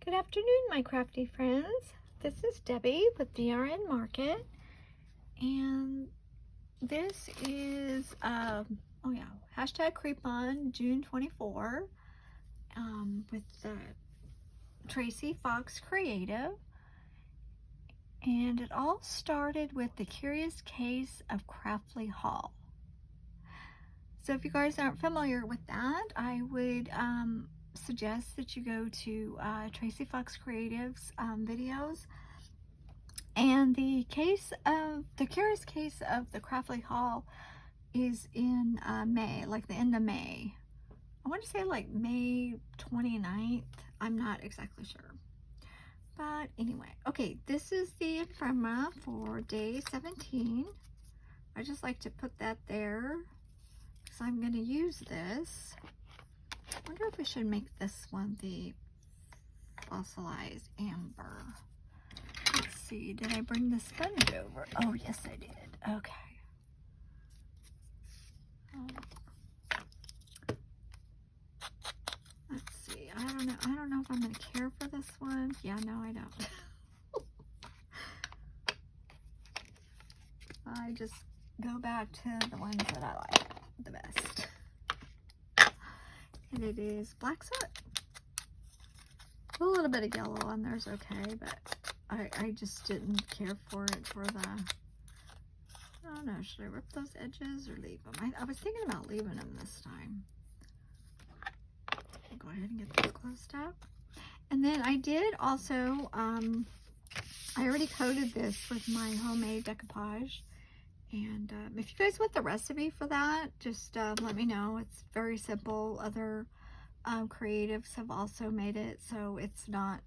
Good afternoon, my crafty friends. This is Debbie with DRN Market, and this is hashtag Creepon June 24 with Tracie Fox Creative, and it all started with the Curious Case of Crafty haul. So if you guys aren't familiar with that, I would suggest that you go to Tracie Fox Creative's videos. And the Curious Case of the Crafty haul is in May, like the end of May. I want to say like May 29th. I'm not exactly sure. But anyway, okay, this is the ephemera for day 17. I just like to put that there because I'm going to use this. I wonder if we should make this one the fossilized amber. Let's see, did I bring the sponge over? Oh, yes, I did. Okay. Let's see. I don't know if I'm going to care for this one. Yeah, no, I don't. I just go back to the ones that I like the best. And it is black soot. A little bit of yellow on there's okay, but I just didn't care for it for the, I don't know, should I rip those edges or leave them? I was thinking about leaving them this time. I'll go ahead and get this closed up. And then I did also, I already coated this with my homemade decoupage. And if you guys want the recipe for that, just let me know. It's very simple. Other creatives have also made it, so it's not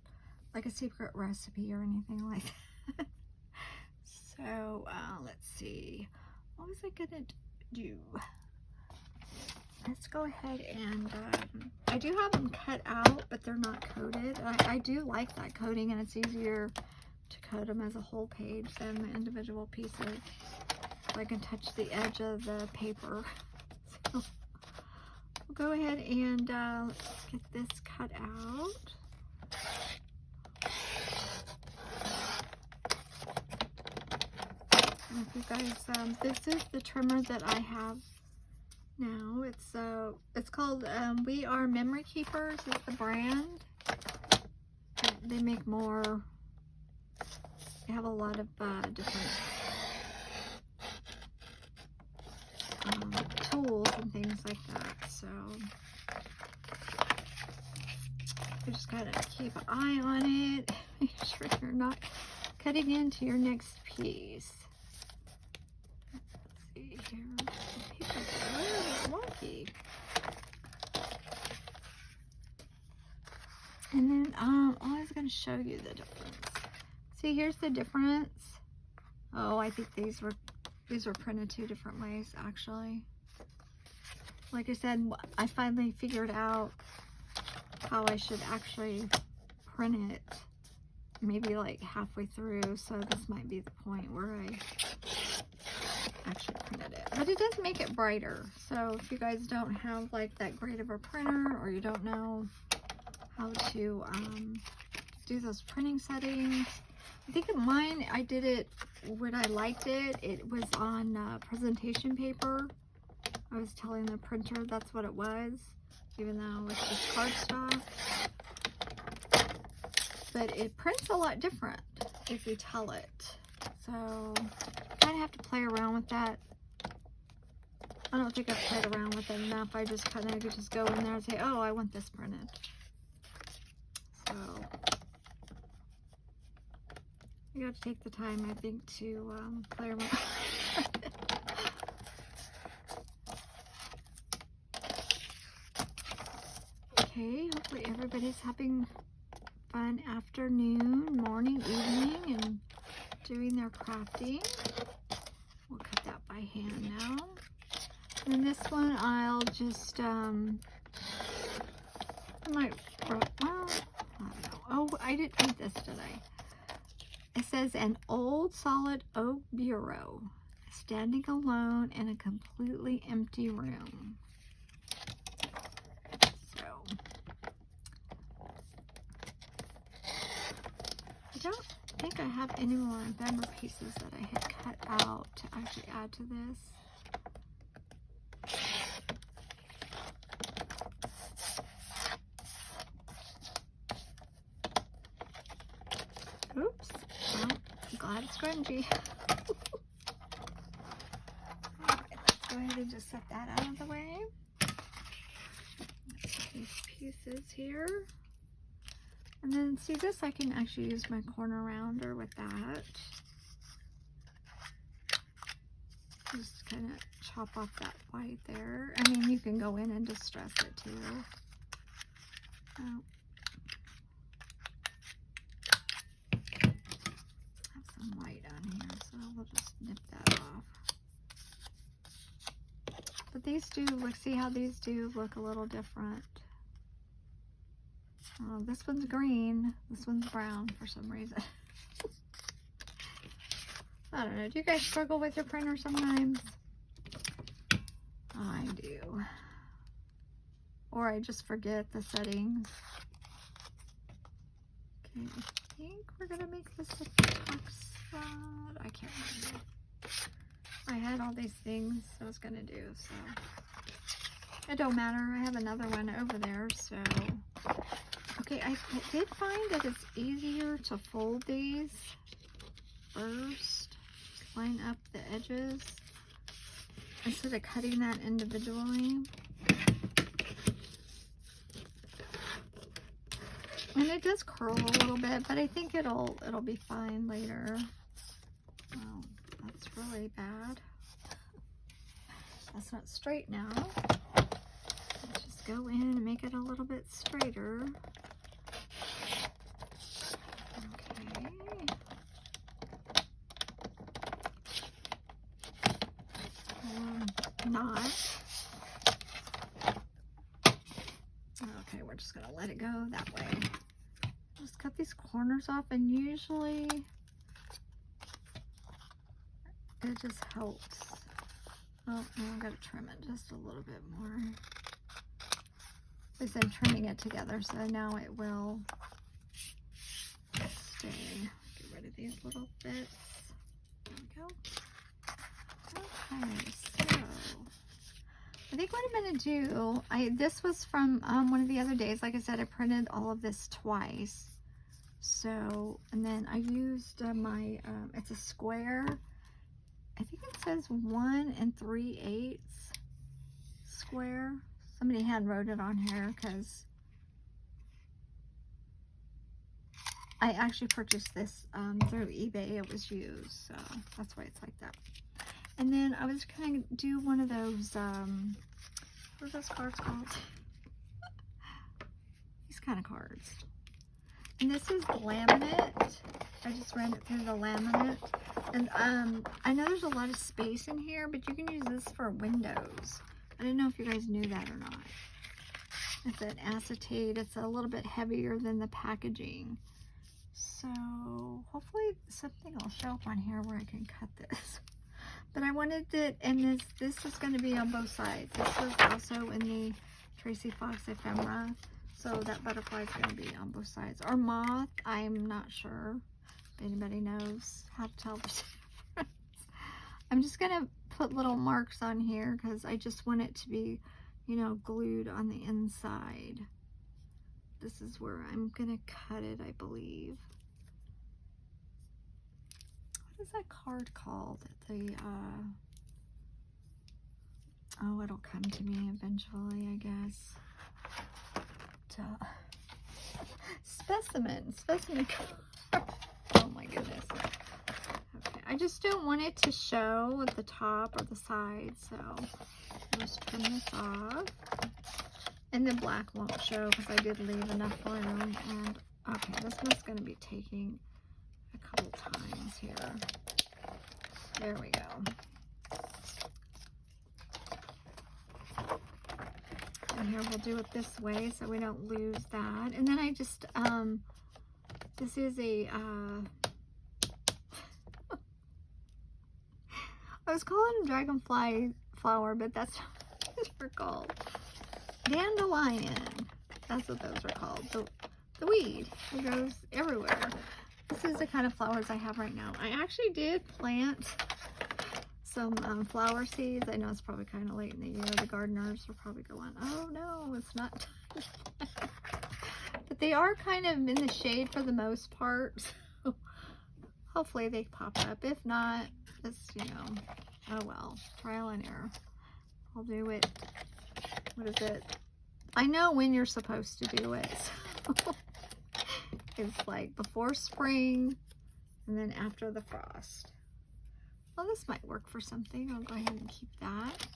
like a secret recipe or anything like that. So let's see, what was I gonna do? Let's go ahead and I do have them cut out, but they're not coated. I do like that coating, and it's easier to coat them as a whole page than the individual pieces. So I can touch the edge of the paper. So we'll go ahead and let's get this cut out. And if you guys, this is the trimmer that I have now. It's called We Are Memory Keepers is the brand. They make more. They have a lot of different tools and things like that, so you just gotta keep an eye on it. Make sure you're not cutting into your next piece. Let's see here. The paper's a little bit wonky. And then I was gonna show you the difference. See, here's the difference. Oh, I think these were printed two different ways, actually. Like I said, I finally figured out how I should actually print it, maybe like halfway through, so this might be the point where I actually printed it. But it does make it brighter, so if you guys don't have like that great of a printer, or you don't know how to do those printing settings, I think of mine, I did it when I liked it. It was on presentation paper. I was telling the printer that's what it was, even though it's just cardstock. But it prints a lot different if you tell it. So you kind of have to play around with that. I don't think I've played around with it enough. I just kind of just go in there and say, oh, I want this printed. So you got to take the time, I think, to play around. Okay, hopefully everybody's having fun afternoon, morning, evening, and doing their crafting. We'll cut that by hand now. And then this one, I'll just, I might, well, I don't know. Oh, I didn't eat this, did I? It says, an old solid oak bureau, standing alone in a completely empty room. So, don't think I have any more November pieces that I had cut out to actually add to this. Oops. Well, I'm glad it's grungy. Alright, let's go ahead and just set that out of the way. Let's put these pieces here. And then see this, I can actually use my corner rounder with that. Just kind of chop off that white there. I mean, you can go in and distress it too. Oh. I have some white on here, so we'll just nip that off. But these do look, see how these do look a little different. Oh, this one's green, this one's brown for some reason. I don't know, do you guys struggle with your printer sometimes? I do. Or I just forget the settings. Okay, I think we're gonna make this a tuck spot. I can't remember. I had all these things I was gonna do, so it don't matter. I have another one over there, so. Okay, I did find that it's easier to fold these first. Just line up the edges instead of cutting that individually. And it does curl a little bit, but I think it'll be fine later. Wow, that's really bad. That's not straight now. Let's just go in and make it a little bit straighter. Okay. Not. Okay, we're just gonna let it go that way. Just cut these corners off, and usually it just helps. Oh, now I've got to trim it just a little bit more. At least I'm trimming it together, so now it will stay. Get rid of these little bits. There we go. Okay, so I think what I'm going to do, this was from one of the other days. Like I said, I printed all of this twice. So, and then I used my, it's a square. I think it says 1 3/8 square. Somebody hand wrote it on here because I actually purchased this through eBay. It was used, so that's why it's like that. And then I was going to do one of those, what are those cards called? These kind of cards. And this is laminate. I just ran it through the laminate. And I know there's a lot of space in here, but you can use this for windows. I didn't know if you guys knew that or not. It's an acetate. It's a little bit heavier than the packaging. So hopefully something will show up on here where I can cut this. But I wanted it, and this is going to be on both sides. This was also in the Tracie Fox ephemera. So that butterfly is going to be on both sides. Or moth, I'm not sure if anybody knows how to tell the difference. I'm just going to put little marks on here because I just want it to be, you know, glued on the inside. This is where I'm going to cut it, I believe. What is that card called? Oh, it'll come to me eventually, I guess. Specimen card. Oh my goodness. Okay, I just don't want it to show at the top or the side, so I'll just trim this off. And the black won't show because I did leave enough room. And okay, this one's going to be taking a couple times here. There we go. And here we'll do it this way so we don't lose that. And then I just, this is a, I was calling them dragonfly flower, but that's not what they're called. Dandelion. That's what those are called. The weed. It goes everywhere. This is the kind of flowers I have right now. I actually did plant some flower seeds. I know it's probably kind of late in the year. The gardeners are probably going, oh no, it's not time. But they are kind of in the shade for the most part. So hopefully they pop up. If not, just, you know, oh well, trial and error. I'll do it. What is it? I know when you're supposed to do it. So it's like before spring and then after the frost. Well, this might work for something. I'll go ahead and keep that.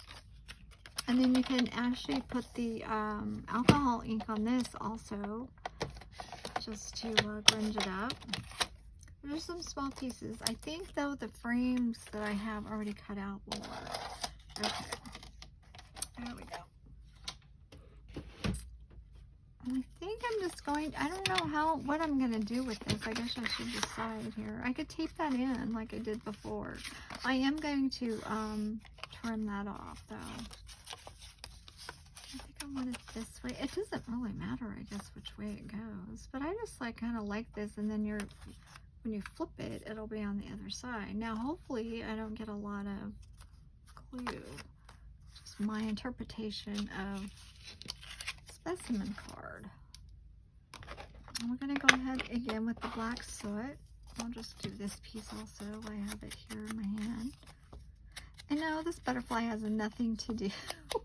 And then you can actually put the alcohol ink on this also, just to grunge it up. There's some small pieces. I think, though, the frames that I have already cut out will work. Okay. There we go. I think I'm just going, I don't know what I'm going to do with this. I guess I should decide here. I could tape that in like I did before. I am going to trim that off, though. I think I want it this way. It doesn't really matter, I guess, which way it goes. But I just kind of like this, and then when you flip it, it'll be on the other side. Now, hopefully, I don't get a lot of glue. Just my interpretation of specimen card. And we're going to go ahead again with the black soot. I'll just do this piece also. I have it here in my hand. And no, this butterfly has nothing to do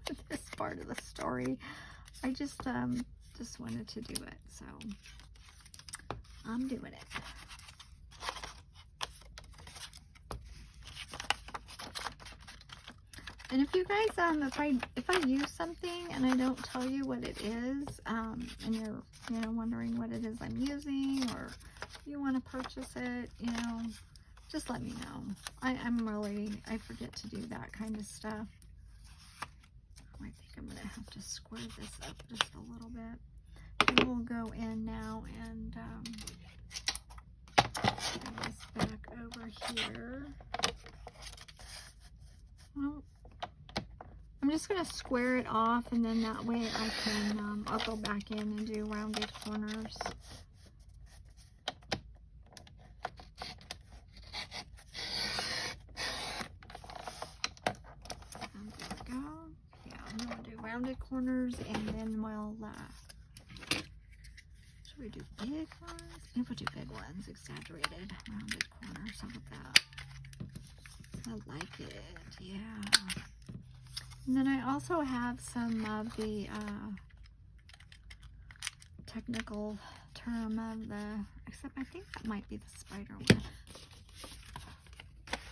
with this part of the story. I just wanted to do it, so I'm doing it. And if you guys, if I use something and I don't tell you what it is, and you're, wondering what it is I'm using, or you want to purchase it, just let me know. I forget to do that kind of stuff. I think I'm going to have to square this up just a little bit. And we'll go in now and bring this back over here. Well, I'm just going to square it off, and then that way I can, I'll go back in and do rounded corners. Rounded corners, and then we'll should we do big ones? If we do big ones, exaggerated rounded corners. How about that? I like it, yeah. And then I also have some of the technical term of except I think that might be the spider one.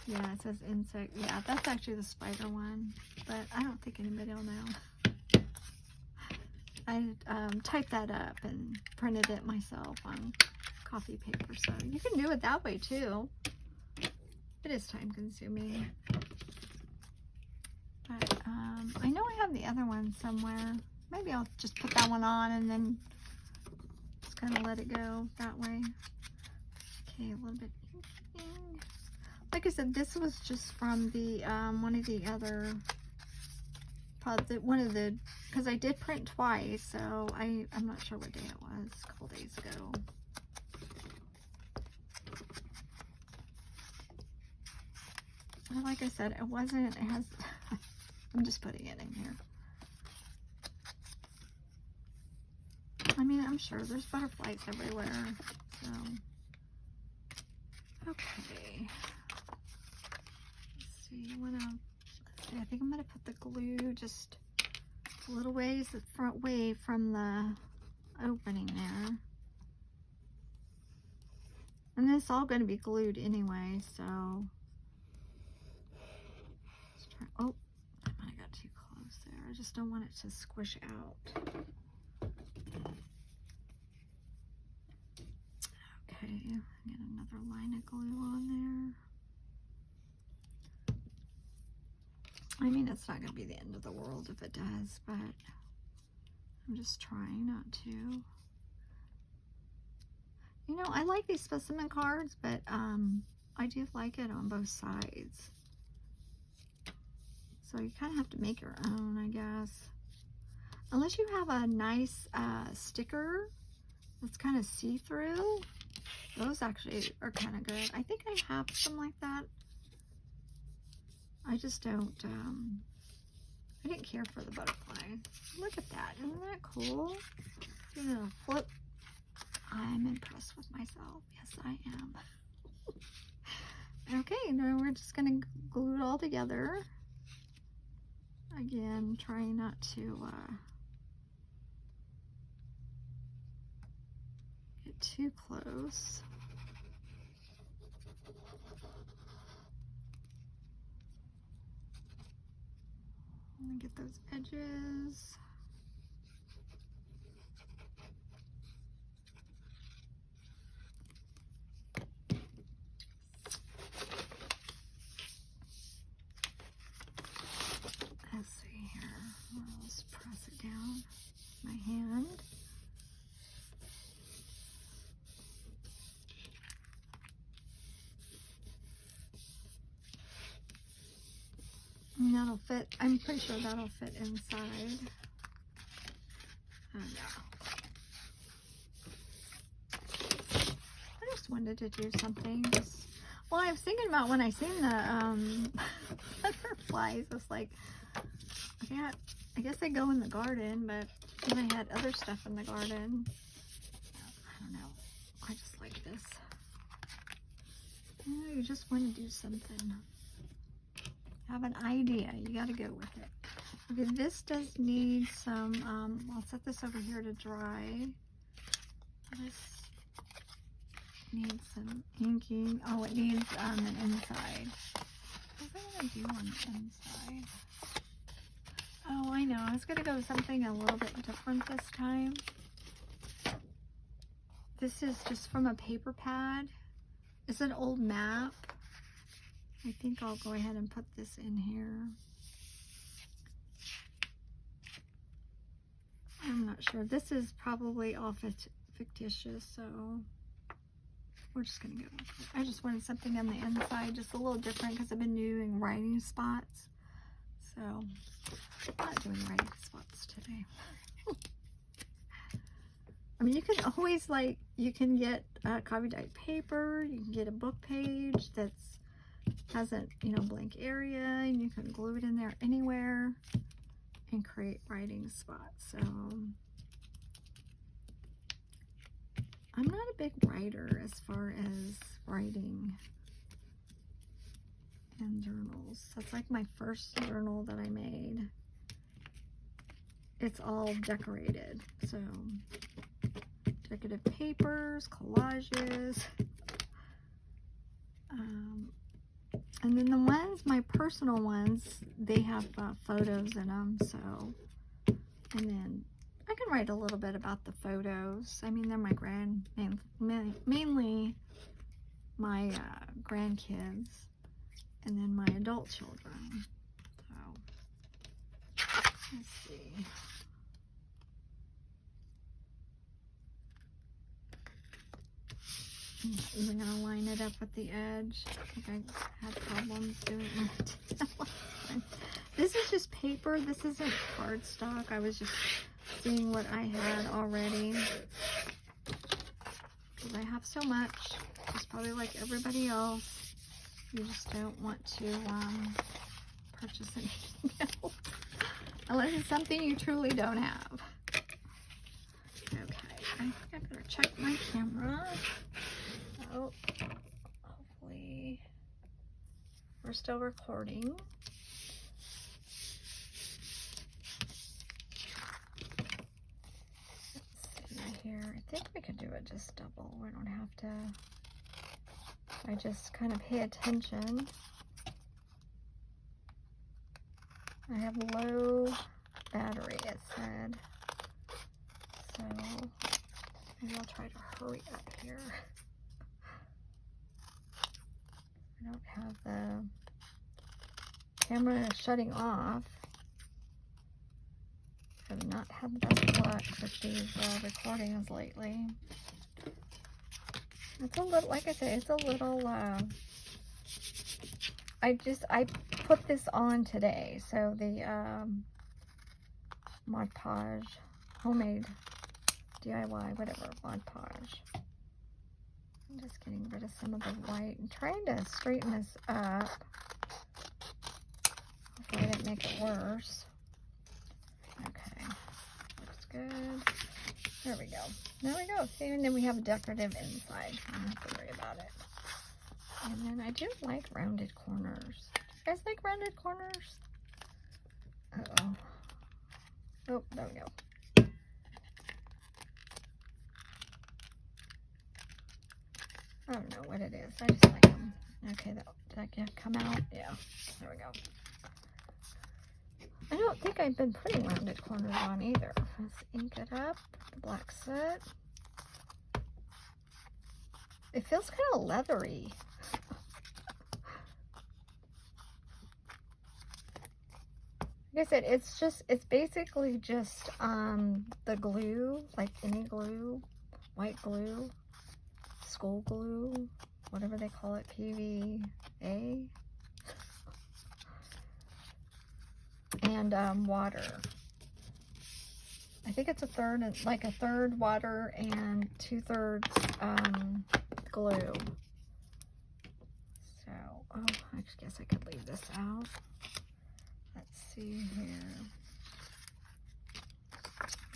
Yeah, it says insect. Yeah, that's actually the spider one, but I don't think anybody will know. I typed that up and printed it myself on coffee paper, so you can do it that way too. It is time consuming. But I know I have the other one somewhere. Maybe I'll just put that one on and then just kind of let it go that way. Okay, a little bit. Like I said, this was just from the one of the other, because I did print twice, so I'm not sure what day it was, a couple days ago. But like I said, it has, I'm just putting it in here. I mean, I'm sure there's butterflies everywhere, so. Okay. Let's see, I think I'm going to put the glue just a little ways, the front way from the opening there. And this is all going to be glued anyway, so. Let's try, oh, I might have got too close there. I just don't want it to squish out. Okay, get another line of glue on there. I mean, it's not going to be the end of the world if it does, but I'm just trying not to. I like these specimen cards, but I do like it on both sides. So you kind of have to make your own, I guess. Unless you have a nice sticker that's kind of see-through. Those actually are kind of good. I think I have some like that. I just don't, I didn't care for the butterfly. Look at that. Isn't that cool? You know, flip. I'm impressed with myself. Yes, I am. Okay, now we're just going to glue it all together. Again, trying not to get too close. And get those edges. Let's see here. I'll just press it down with my hand. And that'll fit. I'm pretty sure that'll fit inside. Oh no. I just wanted to do something. Well, I was thinking about when I seen the butterflies. I was like, yeah, I guess they go in the garden, but then I had other stuff in the garden. I don't know. I just like this. You know, you just want to do something. Have an idea. You got to go with it. Okay, this does need some, I'll set this over here to dry. This needs some inking. Oh, it needs an inside. What was I going to do on the inside? Oh, I know. I was going to go with something a little bit different this time. This is just from a paper pad. It's an old map. I think I'll go ahead and put this in here. I'm not sure. This is probably all fictitious, so we're just going to go with it. I just wanted something on the inside, just a little different because I've been doing writing spots. So, I'm not doing writing spots today. I mean, you can always, like, you can get copy dyed paper, you can get a book page that's hasn't, you know, blank area, and you can glue it in there anywhere and create writing spots. So I'm not a big writer as far as writing in journals. That's like my first journal that I made. It's all decorated, so decorative papers, collages, and then the ones, my personal ones, they have photos in them, so, and then I can write a little bit about the photos. I mean, they're my mainly my grandkids, and then my adult children. So, let's see. I'm not even going to line it up with the edge. I think I had problems doing it. This is just paper. This isn't cardstock. I was just seeing what I had already. Because I have so much. It's probably like everybody else. You just don't want to purchase anything else. Unless it's something you truly don't have. Okay. I think I better check my camera. Oh, hopefully we're still recording. Let's see here. I think we could do it just double. We don't have to. I just kind of pay attention. I have low battery, it said. So maybe I'll try to hurry up here. I don't have the camera shutting off. I've not had the best luck with these recordings lately. It's a little, like I said, it's a little, I put this on today. So the Mod Podge, homemade DIY, whatever, Mod Podge. just getting rid of some of the white and trying to straighten this up. Hopefully I didn't make it worse. Okay, looks good. There we go. There we go. See, and then we have a decorative inside. I don't have to worry about it. And then I do like rounded corners. Do you guys like rounded corners? Uh-oh. Oh, there we go. I don't know what it is. I just like them. Okay, did that come out? Yeah, there we go. I don't think I've been putting rounded corners on either. Let's ink it up, the black soot. It feels kind of leathery. Like I said, it's basically just the glue, like any glue, white glue, school glue, whatever they call it, PVA, and water. I think it's a third water and 2/3 glue. So, oh, I guess I could leave this out. Let's see here.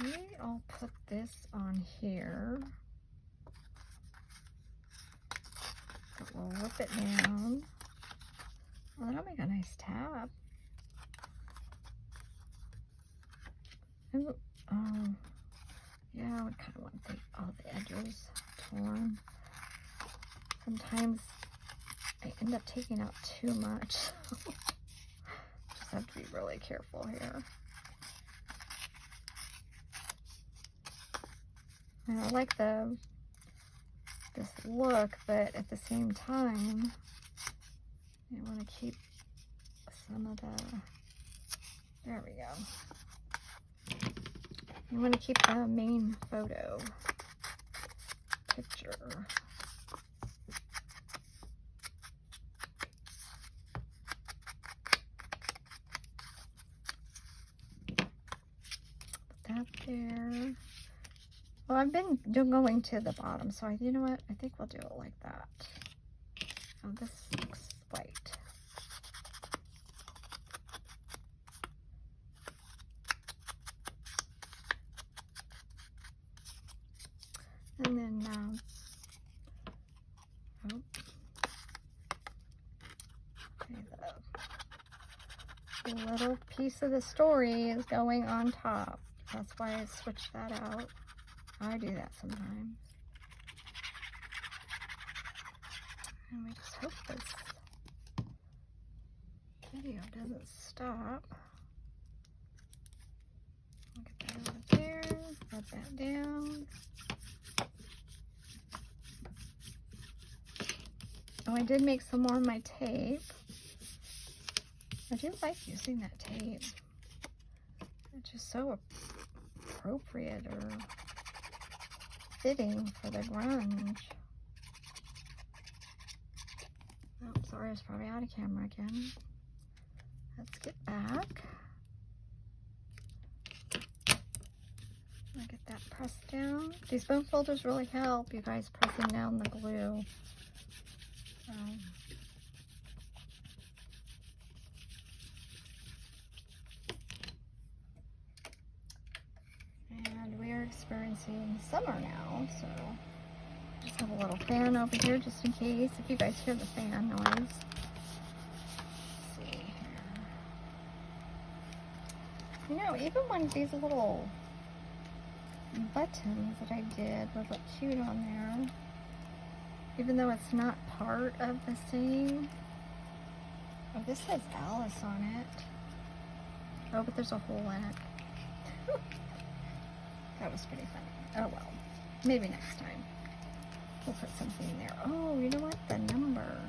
Maybe I'll put this on here. But we'll whip it down. Well, that'll make a nice tab. And, yeah, I would kind of want all the edges torn. Sometimes I end up taking out too much. Just have to be really careful here. And I like this look, but at the same time, you want to keep some of the, there we go. You want to keep the main photo picture. Put that there. Well, I've been going to the bottom, so you know what? I think we'll do it like that. Oh, this looks white. And then, oh, okay, the little piece of the story is going on top. That's why I switched that out. I do that sometimes. And we just hope this video doesn't stop. I'll get that over there, rub that down. Oh, I did make some more of my tape. I do like using that tape. It's just so appropriate or fitting for the grunge. Oh, sorry, I was probably out of camera again. Let's get back. I'll get that pressed down. These bone folders really help, you guys, pressing down the glue. And we are experiencing summer now, so just have a little fan over here just in case, if you guys hear the fan noise. Let's see here. You know, even one of these little buttons that I did would look cute on there. Even though it's not part of the same. Oh, this says Alice on it. Oh, but there's a hole in it. That was pretty funny. Oh well, maybe next time we'll put something there. Oh, you know what? The number.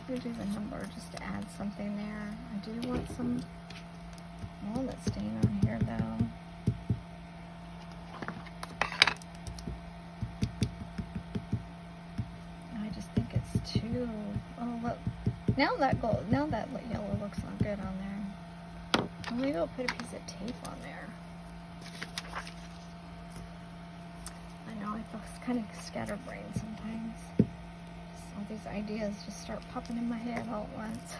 We'll do the number just to add something there. I do want some walnut stain on here though. I just think it's too. Oh look, now that yellow looks all good on there. Well, maybe I'll put a piece of tape on there. I kind of scatterbrained sometimes. Just all these ideas just start popping in my head all at once.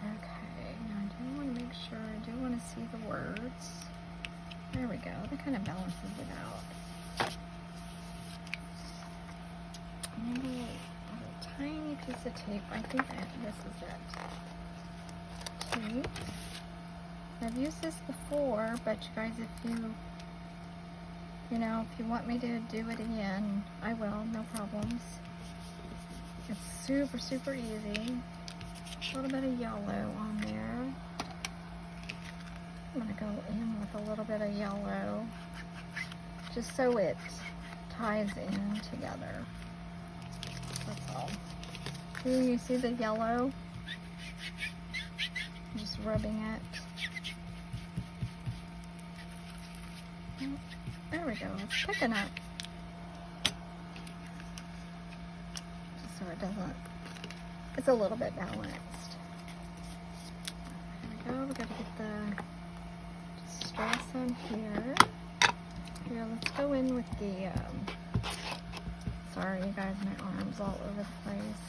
Okay, now I do want to make sure, I do want to see the words. There we go, that kind of balances it out. Maybe a tiny piece of tape. I think this is it. Tape. I've used this before, but you guys, if you know, if you want me to do it again, I will, no problems. It's super, super easy. A little bit of yellow on there. I'm gonna go in with a little bit of yellow, just so it ties in together. That's all. You see the yellow? I'm just rubbing it. There we go, it's picking up. Just so it doesn't, it's a little bit balanced. There we go, we gotta get the stress on here. Here, let's go in with the, sorry you guys, my arm's all over the place.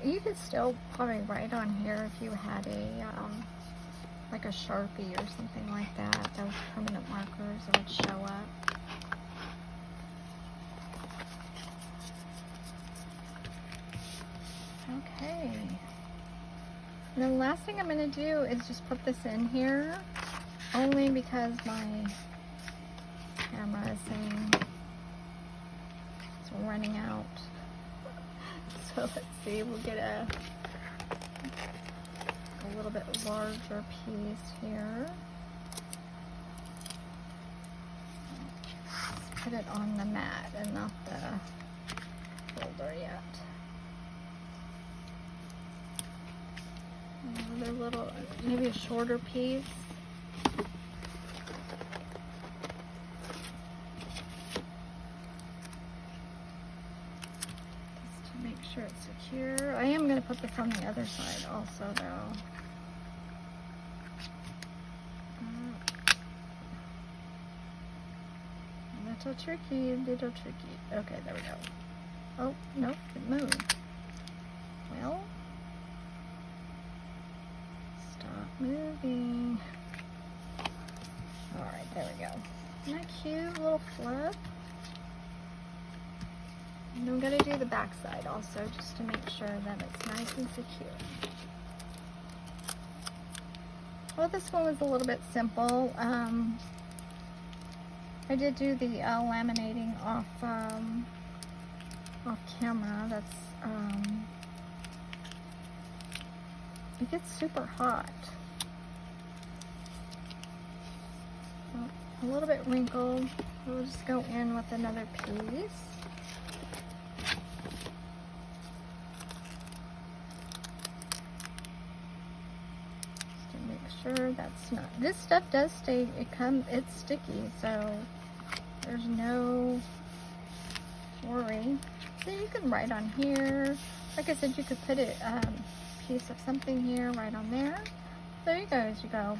You could still probably write on here if you had a, like a Sharpie or something like that. Those permanent markers that would show up. Okay. Now the last thing I'm going to do is just put this in here, only because my camera is saying it's running out. So let's see, we'll get a little bit larger piece here. Let's put it on the mat and not the holder yet. Another little, maybe a shorter piece. Make sure it's secure. I am going to put this on the other side also though. Little tricky, little tricky. Okay, there we go. Oh, nope, it moved. Well, stop moving. Alright, there we go. Isn't that cute? Little flip. And I'm going to do the back side also, just to make sure that it's nice and secure. Well, this one was a little bit simple. I did do the laminating off camera. That's it gets super hot. So, a little bit wrinkled. We'll just go in with another piece. Sure that's not, this stuff does stay, it's sticky, so there's no worry. So you can write on here, like I said, you could put a piece of something here right on there. There you go, as you go.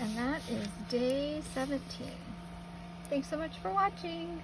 And that is day 17. Thanks so much for watching.